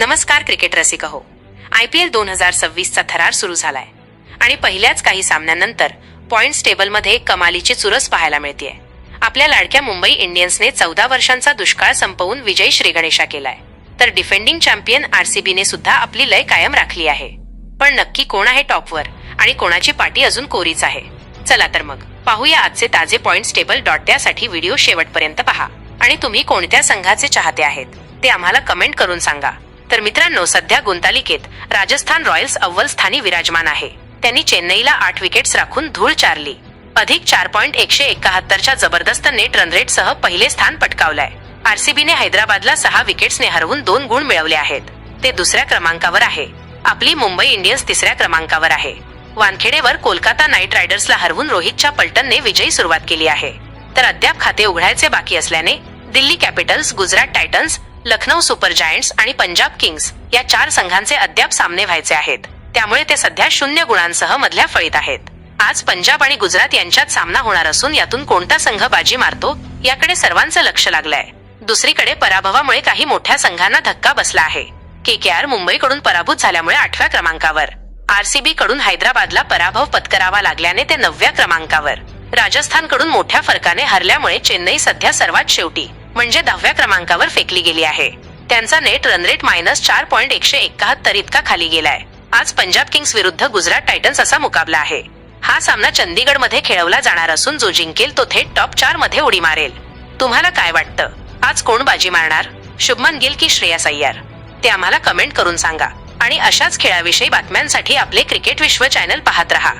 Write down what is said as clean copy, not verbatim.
नमस्कार क्रिकेट रसिक हो. IPL 2026चा थरार सुरू झालाय आणि पहिल्याच काही सामन्यांनंतर पॉइंट्स टेबलमध्ये कमालीची चुरस पाहायला मिळतेय. आपल्या लाडक्या मुंबई इंडियन्सने 14 वर्षांचा दुष्काळ संपवून विजयी श्रीगणेशा केलाय, तर डिफेंडिंग चॅम्पियन RCBने सुद्धा आपली लय कायम राखली आहे. पण नक्की कोण आहे टॉपवर आणि कोणाची पाठी अजून कोरीच आहे? चला तर मग पाहूया आजचे ताजे पॉइंट्स टेबल. त्यासाठी व्हिडिओ शेवटपर्यंत पहा आणि तुम्ही कोणत्या संघाचे चाहते आहेत ते आम्हाला कमेंट करून सांगा. तर मित्रांनो, सध्या गुंतालिकेत राजस्थान रॉयल्स अव्वल स्थानी विराजमान आहे. त्यांनी चेन्नईला 8 विकेट्स राखून धूळ चारली. अधिक 4.171च्या जबरदस्त नेट रनरेटसह पहिले स्थान पटकावलंय. RCBने हैदराबादला 6 विकेट्सने हरवून 2 गुण मिळवले आहेत. ते दुसऱ्या क्रमांकावर आहे. आपली मुंबई इंडियन्स तिसऱ्या क्रमांकावर आहे. वानखेडेवर कोलकाता नाईट रायडर्सला हरवून रोहित पल्टनने विजयी सुरुवात केली आहे. तर अद्याप खाते उघडायचे बाकी असल्याने Delhi Capitals, Gujarat Titans, Lucknow super giants आणि पंजाब किंग्स या 4 संघांचे अद्याप सामने व्हायचे आहेत. त्यामुळे ते सध्या 0 गुणांसह मधल्या फळीत आहेत. आज पंजाब आणि गुजरात यांच्यात सामना होणार असून यातून कोणता संघ बाजी मारतो याकडे सर्वांचं लक्ष लागलंय. दुसरीकडे पराभवामुळे काही मोठ्या संघांना धक्का बसला आहे. KKR मुंबईकडून पराभूत झाल्यामुळे 8व्या क्रमांकावर, RCB कडून हैदराबादला पराभव पत्करावा लागल्याने ते 9व्या क्रमांकावर, राजस्थानकडून मोठ्या फरकाने हरल्यामुळे चेन्नई सध्या सर्वात शेवटी म्हणजे 10व्या क्रमांकावर फेकली गेली आहे. त्यांचा नेट रनरेट -4.171 इतका खाली गेलाय. आज पंजाब किंग्स विरुद्ध गुजरात टायटन्स असा मुकाबला आहे. हा सामना चंदीगडमध्ये खेळवला जाणार असून जो जिंकेल तो थेट टॉप 4 मध्ये उडी मारेल. तुम्हाला काय वाटतं, आज कोण बाजी मारणार? शुभमन गिल की श्रेयस अय्यर? ते आम्हाला कमेंट करून सांगा. आणि अशाच खेळाविषयी बातम्यांसाठी आपले क्रिकेट विश्व चॅनल पाहत रहा.